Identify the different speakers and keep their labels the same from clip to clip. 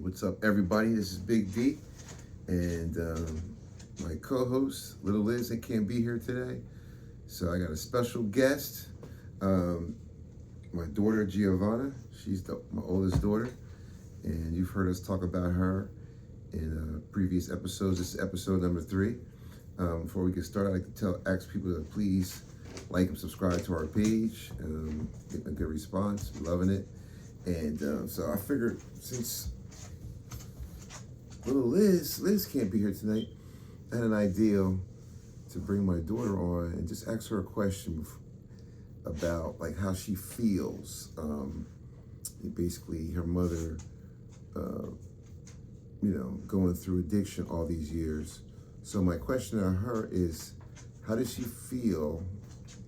Speaker 1: What's up, everybody? This is Big D, and my co-host Little Liz that can't be here today. So I got a special guest, my daughter Giovanna. She's my oldest daughter, and you've heard us talk about her in previous episodes. This is episode number 3. Before we get started, I'd like to ask people to please like and subscribe to our page. Getting a good response, loving it. And so I figured since little Liz can't be here tonight, I had an idea to bring my daughter on and just ask her a question about like how she feels. Basically, her mother, going through addiction all these years. So my question to her is, how does she feel,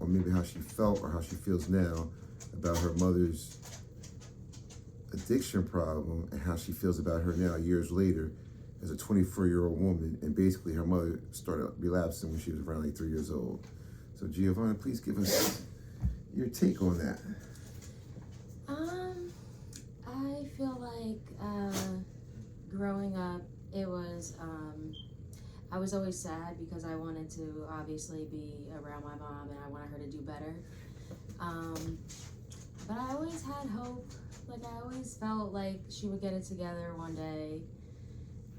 Speaker 1: or maybe how she felt or how she feels now about her mother's addiction problem and how she feels about her now years later as a 24-year-old woman, and basically her mother started relapsing when she was around like 3 years old. So Giovanna, please give us your take on that.
Speaker 2: I feel like growing up, it was I was always sad because I wanted to obviously be around my mom and I wanted her to do better. But I always had hope. Like, I always felt like she would get it together one day,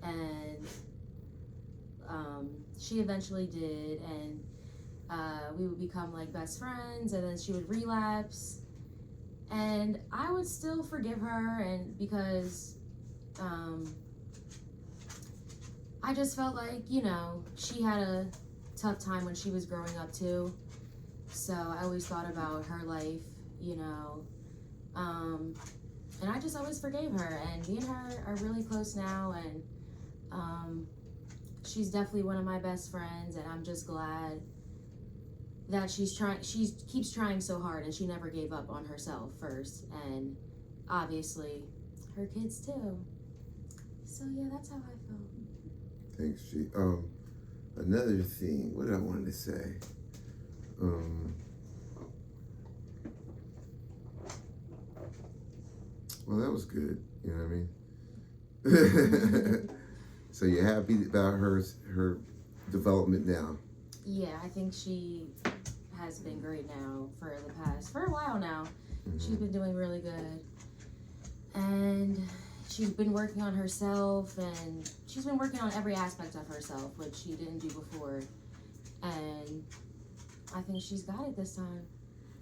Speaker 2: and she eventually did, and we would become like best friends, and then she would relapse, and I would still forgive her, and because I just felt like, she had a tough time when she was growing up too, so I always thought about her life, and I just always forgave her, and me and her are really close now, and she's definitely one of my best friends, and I'm just glad that she keeps trying so hard, and she never gave up on herself first, and obviously her kids too. So yeah, that's how I felt.
Speaker 1: Thanks, G. Another thing, what did I wanted to say? Well, that was good. You know what I mean? So you're happy about her development now?
Speaker 2: Yeah, I think she has been great now for a while now. Mm-hmm. She's been doing really good. And she's been working on herself, and she's been working on every aspect of herself, which she didn't do before. And I think she's got it this time.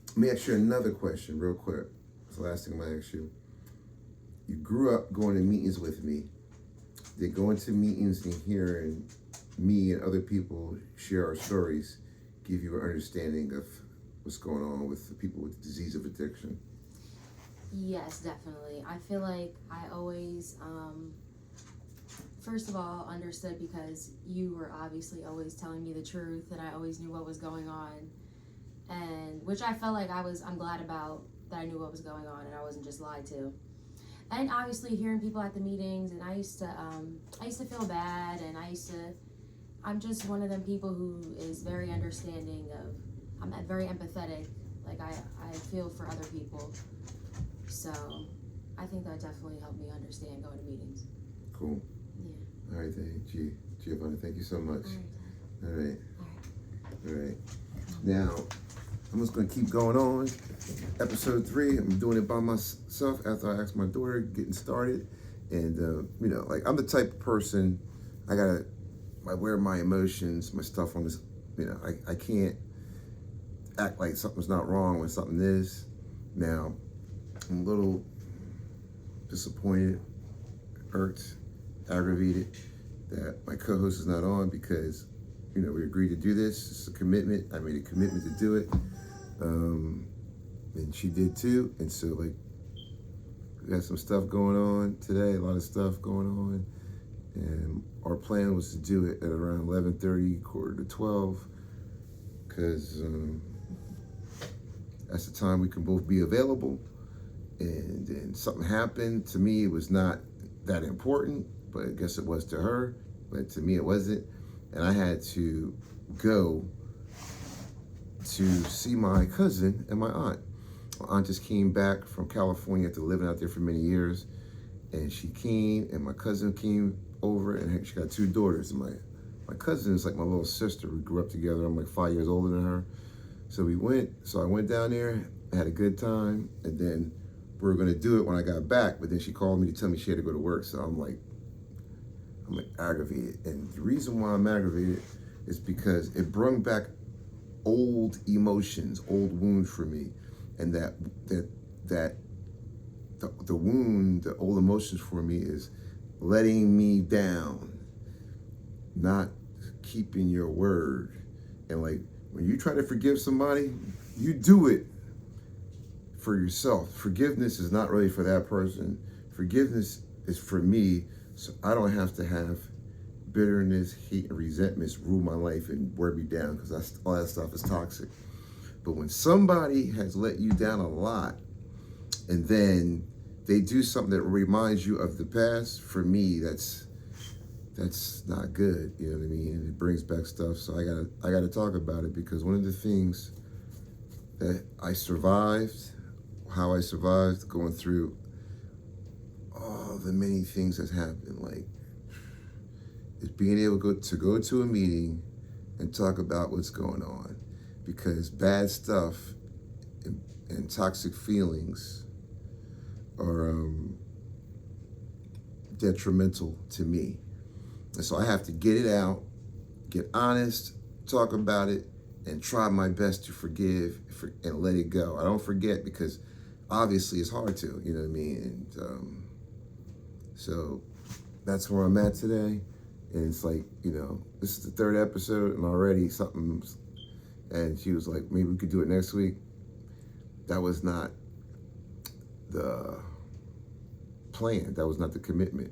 Speaker 1: Let me ask you another question real quick. It's the last thing I'm going to ask you. You grew up going to meetings with me. Did going to meetings and hearing me and other people share our stories give you an understanding of what's going on with the people with the disease of addiction?
Speaker 2: Yes, definitely. I feel like I always, first of all, understood because you were obviously always telling me the truth, and I always knew what was going on, and which I felt like I'm glad about, that I knew what was going on and I wasn't just lied to. And obviously hearing people at the meetings, and I used to feel bad, and I'm just one of them people who is very understanding I'm very empathetic. Like, I feel for other people. So I think that definitely helped me understand going to meetings.
Speaker 1: Cool.
Speaker 2: Yeah.
Speaker 1: All right, Giovanna, thank you so much. All right. Now, I'm just going to keep going on. Episode 3, I'm doing it by myself after I asked my daughter, getting started. And, I'm the type of person, I wear my emotions, my stuff on this, I can't act like something's not wrong when something is. Now, I'm a little disappointed, irked, aggravated that my co-host is not on because, we agreed to do this. It's a commitment. I made a commitment to do it. And she did too. And so, we got some stuff going on today, a lot of stuff going on. And our plan was to do it at around 11:30, 11:45, because that's the time we can both be available. And then something happened. To me, it was not that important, but I guess it was to her. But to me, it wasn't. And I had to go to see my cousin and my aunt. My aunt just came back from California after living out there for many years. and she came, and my cousin came over, and she got 2 daughters. And my cousin is like my little sister. We grew up together. I'm like 5 years older than her. So I went down there, had a good time, and then we were gonna do it when I got back, but then she called me to tell me she had to go to work. So I'm like aggravated. And the reason why I'm aggravated is because it brought back old emotions, old wounds for me. And that the wound, the old emotions for me is letting me down, not keeping your word. And like, when you try to forgive somebody, you do it for yourself. Forgiveness is not really for that person. Forgiveness is for me, so I don't have to have bitterness, hate, and resentments rule my life and wear me down, because all that stuff is toxic. But when somebody has let you down a lot, and then they do something that reminds you of the past, for me, that's not good. You know what I mean? And it brings back stuff. So I gotta talk about it, because one of the things that I survived, how I survived going through all the many things that's happened, like, is being able to go to a meeting and talk about what's going on, because bad stuff and toxic feelings are detrimental to me. And so I have to get it out, get honest, talk about it, and try my best to forgive and let it go. I don't forget, because obviously it's hard to, you know what I mean? And so that's where I'm at today. And it's like, you know, this is the 3rd episode, and already something's, and she was like, maybe we could do it next week. That was not the plan. That was not the commitment.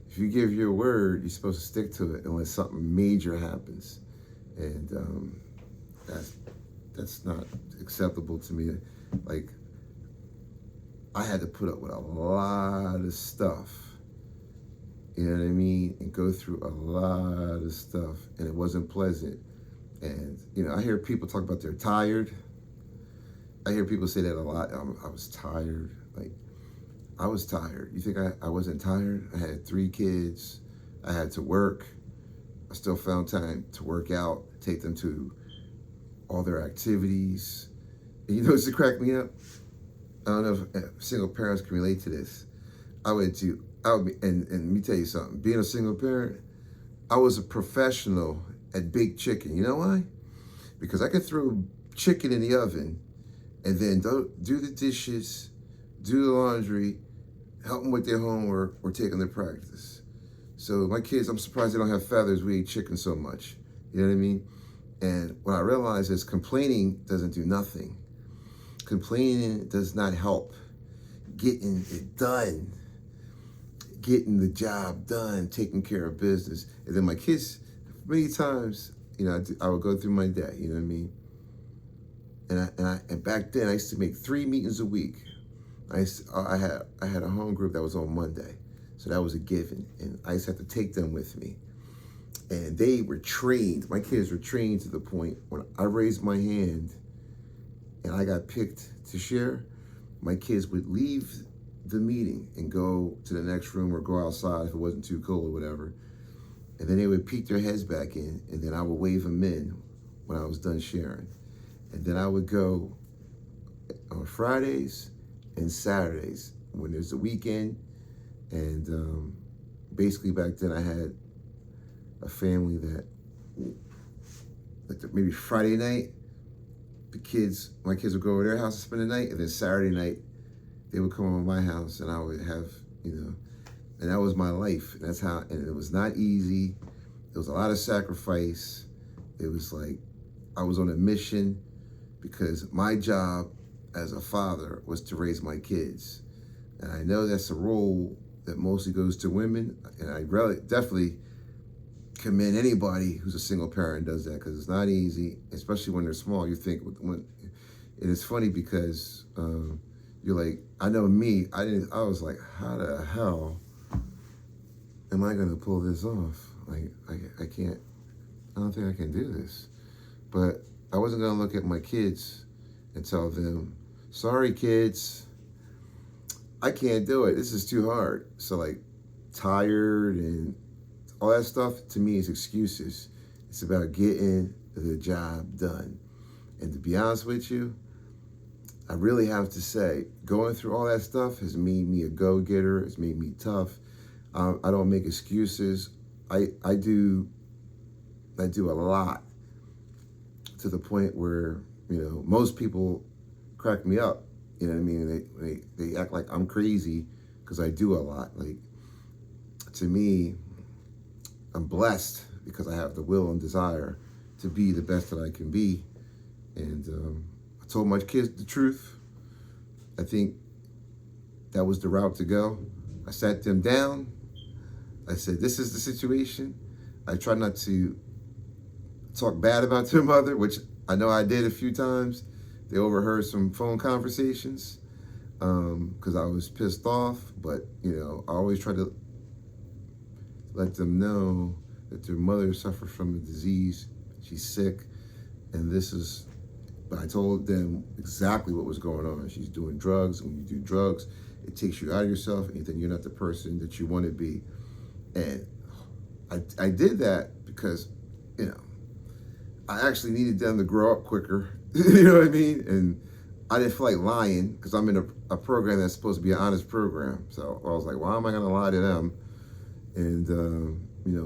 Speaker 1: If you give your word, you're supposed to stick to it unless something major happens. And that's not acceptable to me. Like, I had to put up with a lot of stuff, you know what I mean? And go through a lot of stuff, and it wasn't pleasant. And, you know, I hear people talk about they're tired. I hear people say that a lot. I was tired. Like, I was tired. You think I wasn't tired? I had 3 kids. I had to work. I still found time to work out, take them to all their activities. And you know what's to crack me up? I don't know if single parents can relate to this. And let me tell you something. Being a single parent, I was a professional at baked chicken. You know why? Because I could throw chicken in the oven and then do the dishes, do the laundry, help them with their homework, or take them to practice. So my kids, I'm surprised they don't have feathers. We eat chicken so much. You know what I mean? And what I realized is complaining doesn't do nothing. Complaining does not help getting it done, getting the job done, taking care of business. And then my kids, many times, you know, I would go through my day, you know what I mean? And back then I used to make 3 meetings a week. I had a home group that was on Monday, so that was a given, and I used to have to take them with me. And they were trained. My kids were trained to the point when I raised my hand and I got picked to share, my kids would leave the meeting and go to the next room or go outside if it wasn't too cold or whatever. And then they would peek their heads back in, and then I would wave them in when I was done sharing. And then I would go on Fridays and Saturdays when there's a weekend. And basically back then I had a family that, like maybe Friday night, my kids would go over their house and spend the night, and then Saturday night, they would come over to my house, and I would have, you know, and that was my life. And that's how, and it was not easy. There was a lot of sacrifice. It was like, I was on a mission, because my job as a father was to raise my kids. And I know that's a role that mostly goes to women, and I definitely commend anybody who's a single parent and does that, because it's not easy, especially when they're small. You think, and it's funny because you're like, I know me, I was like, how the hell am I gonna pull this off? Like, I can't, I don't think I can do this. But I wasn't gonna look at my kids and tell them, sorry kids, I can't do it. This is too hard. So like tired and all that stuff to me is excuses. It's about getting the job done. And to be honest with you, I really have to say, going through all that stuff has made me a go-getter. It's made me tough. I don't make excuses. I do a lot, to the point where, most people crack me up. You know what I mean? They act like I'm crazy because I do a lot. Like, to me, I'm blessed because I have the will and desire to be the best that I can be. And I told my kids the truth. I think that was the route to go. I sat them down. I said, this is the situation. I try not to talk bad about their mother, which I know I did a few times. They overheard some phone conversations because I was pissed off. But, I always try to let them know that their mother suffers from a disease. She's sick. And but I told them exactly what was going on. She's doing drugs. And when you do drugs, it takes you out of yourself, and then you're not the person that you want to be. And I did that because, I actually needed them to grow up quicker. You know what I mean? And I didn't feel like lying because I'm in a program that's supposed to be an honest program. So I was like, why am I going to lie to them and,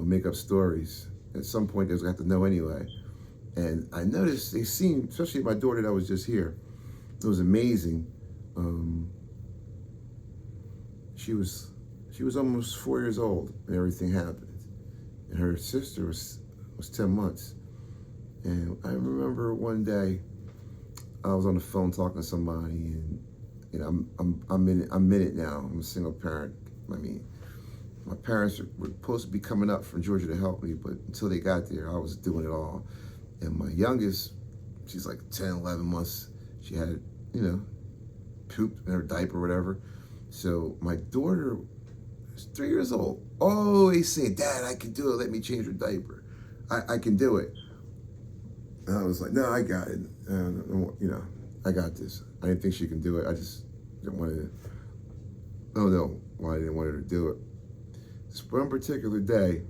Speaker 1: make up stories? At some point, they're going to have to know anyway. And I noticed they seemed, especially my daughter that was just here, it was amazing. She was almost 4 years old and everything happened. And her sister was 10 months. And I remember one day I was on the phone talking to somebody, and I'm in it now. I'm a single parent. I mean, my parents were supposed to be coming up from Georgia to help me, but until they got there, I was doing it all. And my youngest, she's like 10, 11 months. She had, pooped in her diaper or whatever. So my daughter is 3 years old. Always saying, Dad, I can do it. Let me change her diaper. I can do it. And I was like, no, I got it. I got this. I didn't think she can do it. I just didn't want to. I don't know why I didn't want her to do it. This one particular day,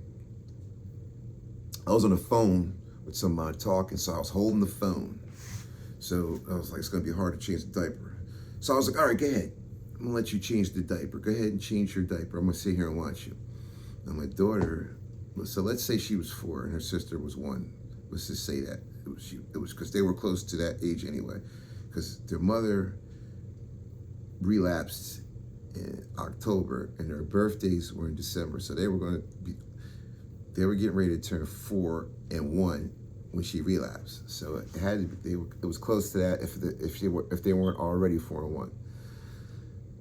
Speaker 1: I was on the phone with somebody talking, so I was holding the phone. So I was like, it's going to be hard to change the diaper. So I was like, all right, go ahead. I'm going to let you change the diaper. Go ahead and change your diaper. I'm going to sit here and watch you. And my daughter, so let's say she was 4 and her sister was 1. Let's just say that. It was because they were close to that age anyway. Because their mother relapsed in October and their birthdays were in December. So they were getting ready to turn 4 and 1 when she relapsed. So it was close to that if they weren't already 4 and 1.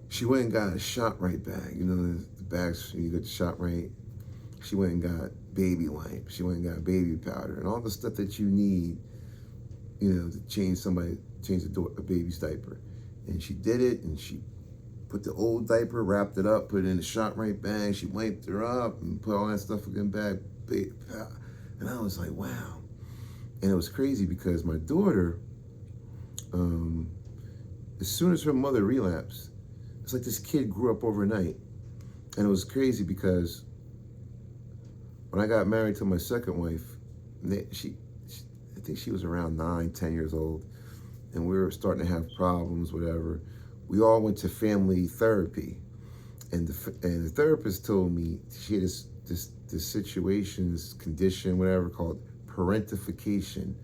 Speaker 1: She went and got a ShopRite bag. The bags when you get the ShopRite. She went and got baby wipes. She went and got baby powder and all the stuff that you need, to change a baby's diaper. And she did it, and she put the old diaper, wrapped it up, put it in the ShopRite bag. She wiped her up and put all that stuff in the bag. And I was like, wow. And it was crazy because my daughter, as soon as her mother relapsed, it's like this kid grew up overnight. And it was crazy because when I got married to my second wife, I think she was around 9, 10 years old, and we were starting to have problems, whatever. We all went to family therapy, and the therapist told me she had this situation, this condition, whatever, called parentification,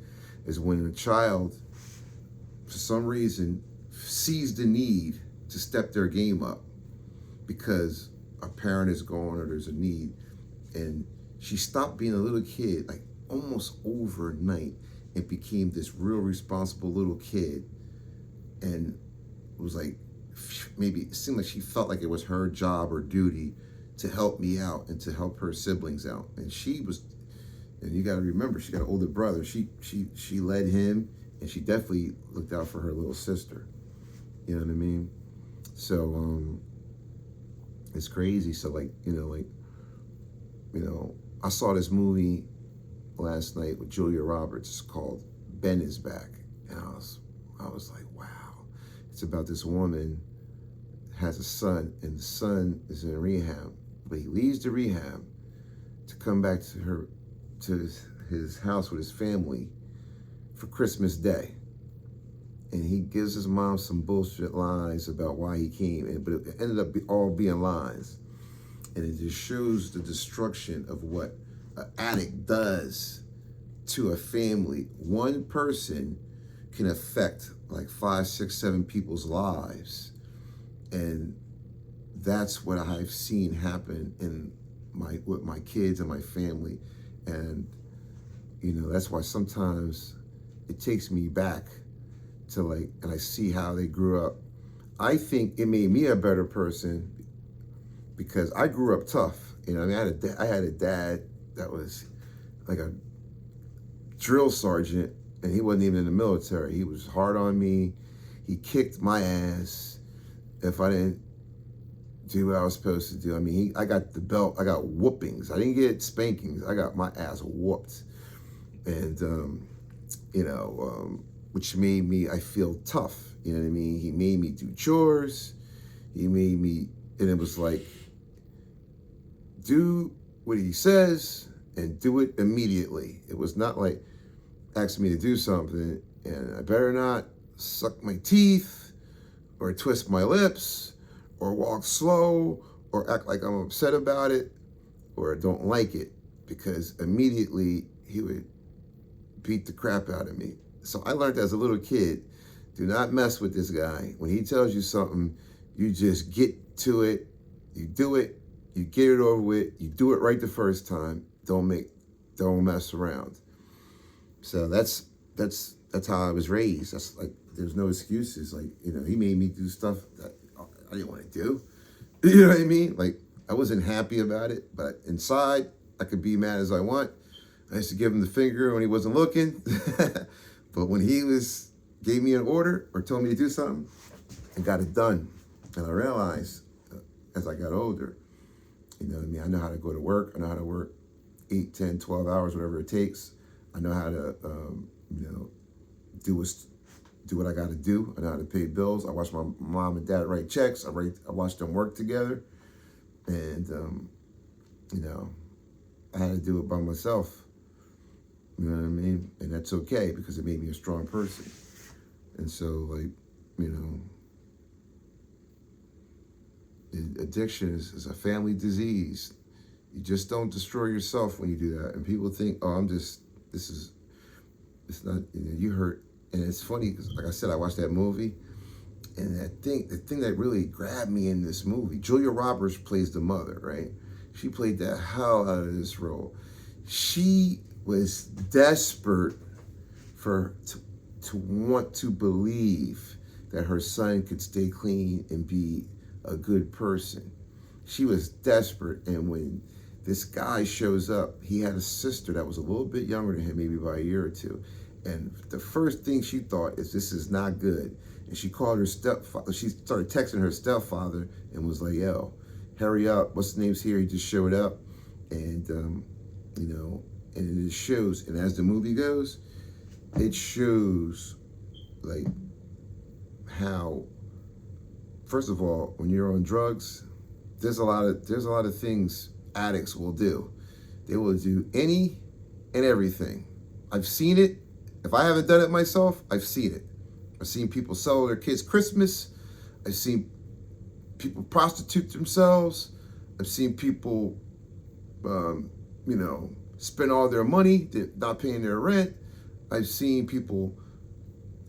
Speaker 1: is when a child, for some reason, sees the need to step their game up because a parent is gone or there's a need. And she stopped being a little kid, like almost overnight, and became this real responsible little kid. And it was like, maybe it seemed like she felt like it was her job or duty to help me out and to help her siblings out. And you got to remember, she got an older brother. She led him, and she definitely looked out for her little sister. You know what I mean? So it's crazy. So I saw this movie last night with Julia Roberts called Ben is Back, and I was like, wow. It's about this woman has a son, and the son is in rehab, but he leaves the rehab to come back to his house with his family for Christmas Day. And he gives his mom some bullshit lies about why he came, but it ended up all being lies. And it just shows the destruction of what an addict does to a family. One person can affect like 5, 6, 7 people's lives. And that's what I've seen happen with my kids and my family. And, that's why sometimes it takes me back to and I see how they grew up. I think it made me a better person because I grew up tough. I had a dad that was like a drill sergeant, and he wasn't even in the military. He was hard on me. He kicked my ass if I didn't do what I was supposed to do. I got the belt. I got whoopings. I didn't get spankings. I got my ass whooped. And, which made me, I feel tough. You know what I mean? He made me do chores. He made me, and it was like, do what he says and do it immediately. It was not like asking me to do something and I better not suck my teeth or twist my lips or walk slow or act like I'm upset about it or don't like it, because immediately he would beat the crap out of me. So I learned as a little kid, do not mess with this guy. When he tells you something, you just get to it, you do it, you get it over with, you do it right the first time. Don't mess around. So that's how I was raised. That's like, there's no excuses. Like, he made me do stuff that I didn't want to do. You know what I mean? Like, I wasn't happy about it, but inside I could be mad as I want. I used to give him the finger when he wasn't looking. But when he gave me an order or told me to do something, I got it done. And I realized as I got older, I know how to go to work. I know how to work 8, 10, 12 hours, whatever it takes. I know how to, do what I got to do. I know how to pay bills. I watch my mom and dad write checks. I watch them work together. And, I had to do it by myself. You know what I mean? And that's okay, because it made me a strong person. And so, addiction is a family disease. You just don't destroy yourself when you do that. And people think, it's not, you hurt. And it's funny, because like I said, I watched that movie, and the thing that really grabbed me in this movie, Julia Roberts plays the mother, right? She played the hell out of this role. She was desperate to want to believe that her son could stay clean and be a good person. She was desperate, and when this guy shows up, he had a sister that was a little bit younger than him, maybe by a year or two. And the first thing she thought is, this is not good. And she called her stepfather. She started texting her stepfather and was like, yo, hurry up. What's the name's here? He just showed up. And, and it shows. And as the movie goes, it shows like how, first of all, when you're on drugs, there's a lot of things addicts will do. They will do any and everything. I've seen it. If I haven't done it myself, I've seen it. I've seen people sell their kids Christmas. I've seen people prostitute themselves. I've seen people, spend all their money not paying their rent. I've seen people,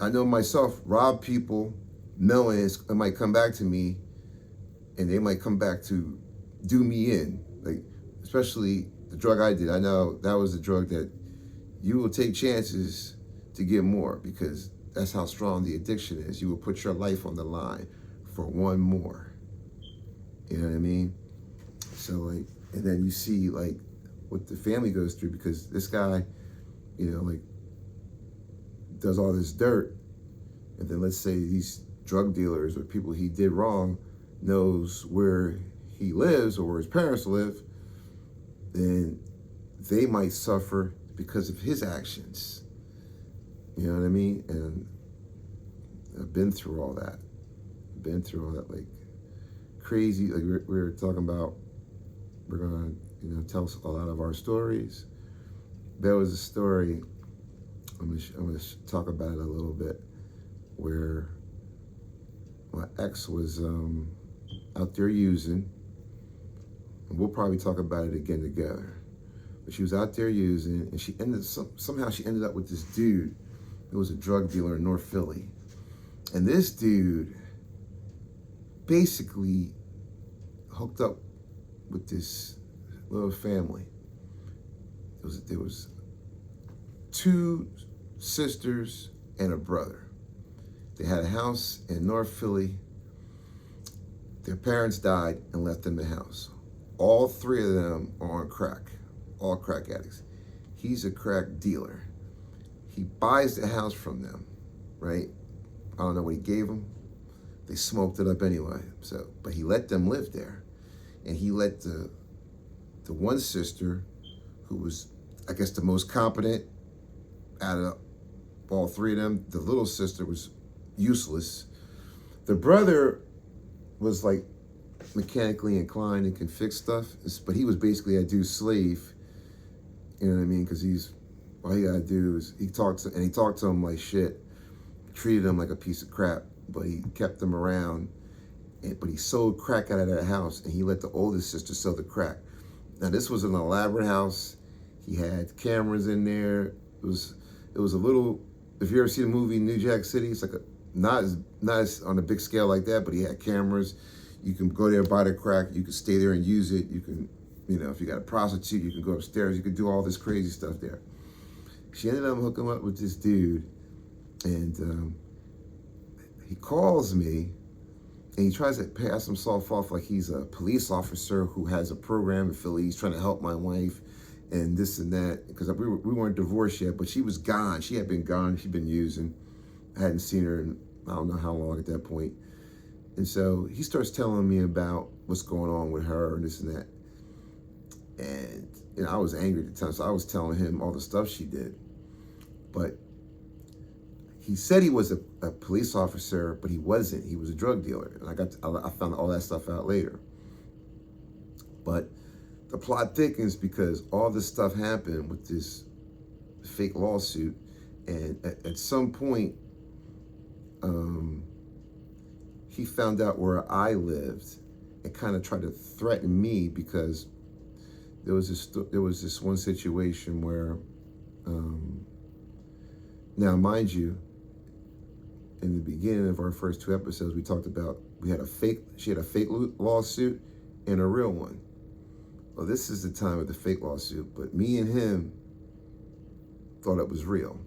Speaker 1: I know myself, rob people knowing it might come back to me, and they might come back to do me in. Like, especially the drug I did. I know that was the drug that you will take chances to get more, because that's how strong the addiction is. You will put your life on the line for one more. You know what I mean? So and then you see what the family goes through, because this guy, does all this dirt, and then let's say these drug dealers or people he did wrong knows where he lives or where his parents live, then they might suffer because of his actions. You know what I mean? And I've been through all that. crazy. Like we were talking about, we're gonna tell us a lot of our stories. There was a story. I'm gonna talk about it a little bit, where my ex was out there using. And we'll probably talk about it again together. But she was out there using, and she somehow she ended up with this dude who was a drug dealer in North Philly. And this dude basically hooked up with this little family. There was 2 sisters and a brother. They had a house in North Philly. Their parents died and left them the house. All 3 of them are on crack, all crack addicts. He's a crack dealer. He buys the house from them, right? I don't know what he gave them. They smoked it up anyway. But he let them live there. And he let the one sister, who was, I guess, the most competent out of all 3 of them, the little sister was useless. The brother was like mechanically inclined and can fix stuff, but he was basically a dude's slave. You know what I mean? Because all he gotta do is he talked to him like shit, treated him like a piece of crap, but he kept him around. But he sold crack out of that house, and he let the oldest sister sell the crack. Now this was an elaborate house. He had cameras in there. It was a little. If you ever see the movie New Jack City, it's like not as on a big scale like that, but he had cameras. You can go there, buy the crack. You can stay there and use it. You can, if you got a prostitute, you can go upstairs. You can do all this crazy stuff there. She ended up hooking up with this dude, and he calls me, and he tries to pass himself off like he's a police officer who has a program in Philly. He's trying to help my wife and this and that, because we weren't divorced yet, but she was gone. She had been gone. She'd been using. I hadn't seen her in I don't know how long at that point. And so he starts telling me about what's going on with her and this and that. And I was angry at the time, so I was telling him all the stuff she did. But he said he was a police officer, but he wasn't. He was a drug dealer. And I found all that stuff out later. But the plot thickens because all this stuff happened with this fake lawsuit. And at some point, he found out where I lived and kind of tried to threaten me, because there was this one situation where, now mind you, in the beginning of our first 2 episodes, we talked about she had a fake lawsuit and a real one. Well, this is the time of the fake lawsuit, but me and him thought it was real.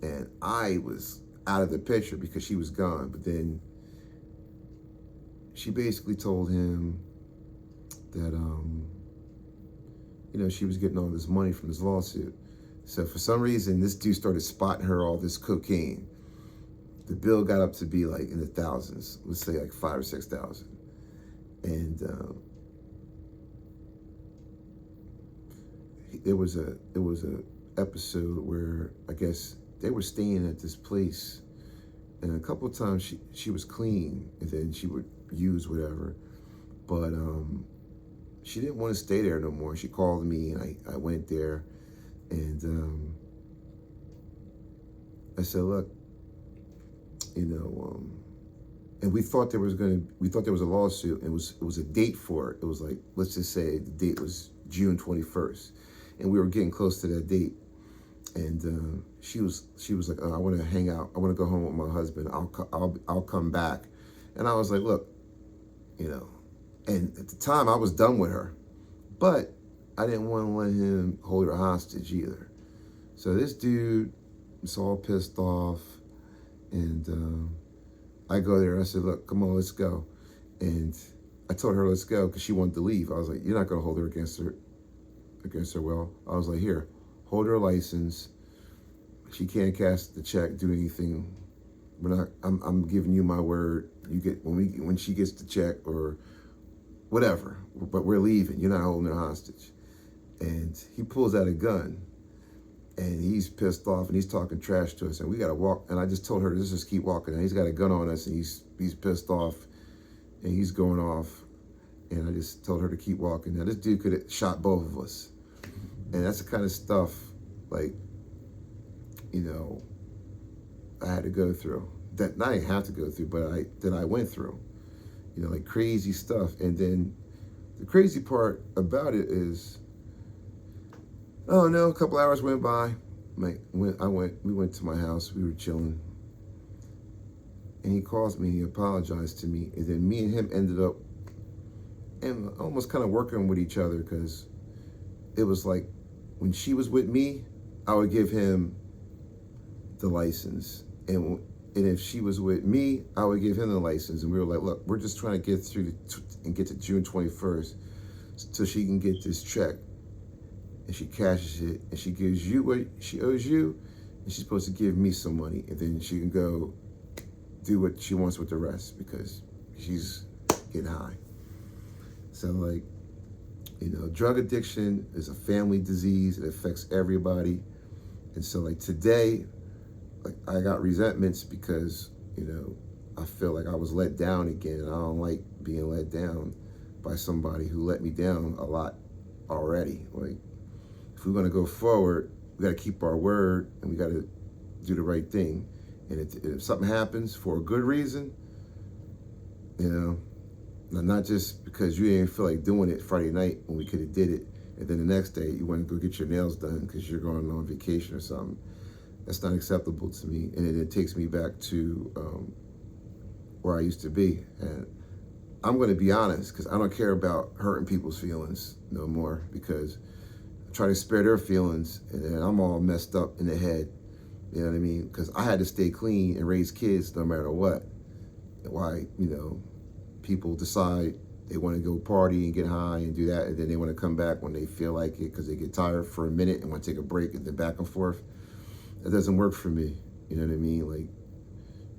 Speaker 1: And I was out of the picture because she was gone. But then she basically told him that, she was getting all this money from this lawsuit. So for some reason, this dude started spotting her all this cocaine. The bill got up to be like in the thousands, let's say like 5,000 or 6,000. And it was a episode where I guess they were staying at this place, and a couple of times she was clean, and then she would use whatever, but she didn't want to stay there no more. She called me, and I went there, and I said, look, and we thought there was a lawsuit, and it was a date for it. It was like, let's just say the date was June 21st, and we were getting close to that date. And she was like, oh, I want to hang out. I want to go home with my husband. I'll come back. And I was like, look, and at the time I was done with her, but I didn't want to let him hold her hostage either. So this dude was all pissed off, and I go there. I said, look, come on, let's go. And I told her, let's go, because she wanted to leave. I was like, you're not going to hold her against her will. I was like, here, hold her license. She can't cash the check, do anything. I'm giving you my word. You get when she gets the check or whatever, but we're leaving. You're not holding her hostage. And he pulls out a gun, and he's pissed off, and he's talking trash to us, and we got to walk. And I just told her, let's just keep walking. And he's got a gun on us, and he's pissed off, and he's going off. and I just told her to keep walking. Now this dude could have shot both of us, and that's the kind of stuff, like, you know, I had to go through. That I didn't have to go through, but I went through. You know, like crazy stuff. And then the crazy part about it is, oh no, a couple hours went by. We went to my house. We were chilling, and he calls me. He apologized to me, and then me and him ended up and almost kind of working with each other, because it was like when she was with me, I would give him the license, and if she was with me, I would give him the license. And we were like, look, we're just trying to get through and get to June 21st so she can get this check. And she cashes it, and she gives you what she owes you, and she's supposed to give me some money, and then she can go do what she wants with the rest, because she's getting high. So, like, you know, drug addiction is a family disease. It affects everybody. And so, like, today, like, I got resentments because, you know, I feel like I was let down again, and I don't like being let down by somebody who let me down a lot already. Like, if we're going to go forward, we got to keep our word, and we got to do the right thing. And if something happens for a good reason, you know, not just because you didn't feel like doing it Friday night when we could have did it, and then the next day you want to go get your nails done because you're going on vacation or something. That's not acceptable to me, and it takes me back to where I used to be. And I'm going to be honest, because I don't care about hurting people's feelings no more, because I try to spare their feelings, and then I'm all messed up in the head. You know what I mean? Because I had to stay clean and raise kids no matter what. Why, you know, people decide they want to go party and get high and do that, and then they want to come back when they feel like it because they get tired for a minute and want to take a break, and then back and forth. That doesn't work for me. You know what I mean? Like,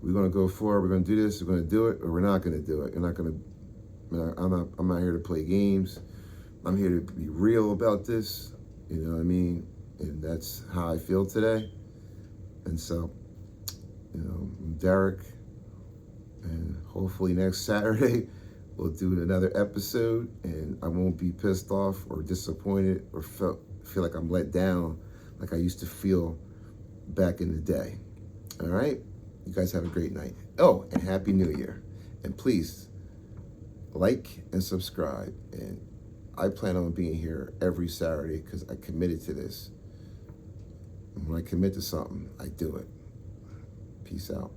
Speaker 1: we're going to go forward, we're going to do this, we're going to do it, or we're not going to do it. You're not going to, I'm not here to play games. I'm here to be real about this. You know what I mean? And that's how I feel today. And so, you know, I'm Derek, and hopefully next Saturday we'll do another episode, and I won't be pissed off or disappointed or feel like I'm let down like I used to feel back in the day. All right? You guys have a great night. Oh, and Happy New Year. And please like and subscribe. And I plan on being here every Saturday because I committed to this. And when I commit to something, I do it. Peace out.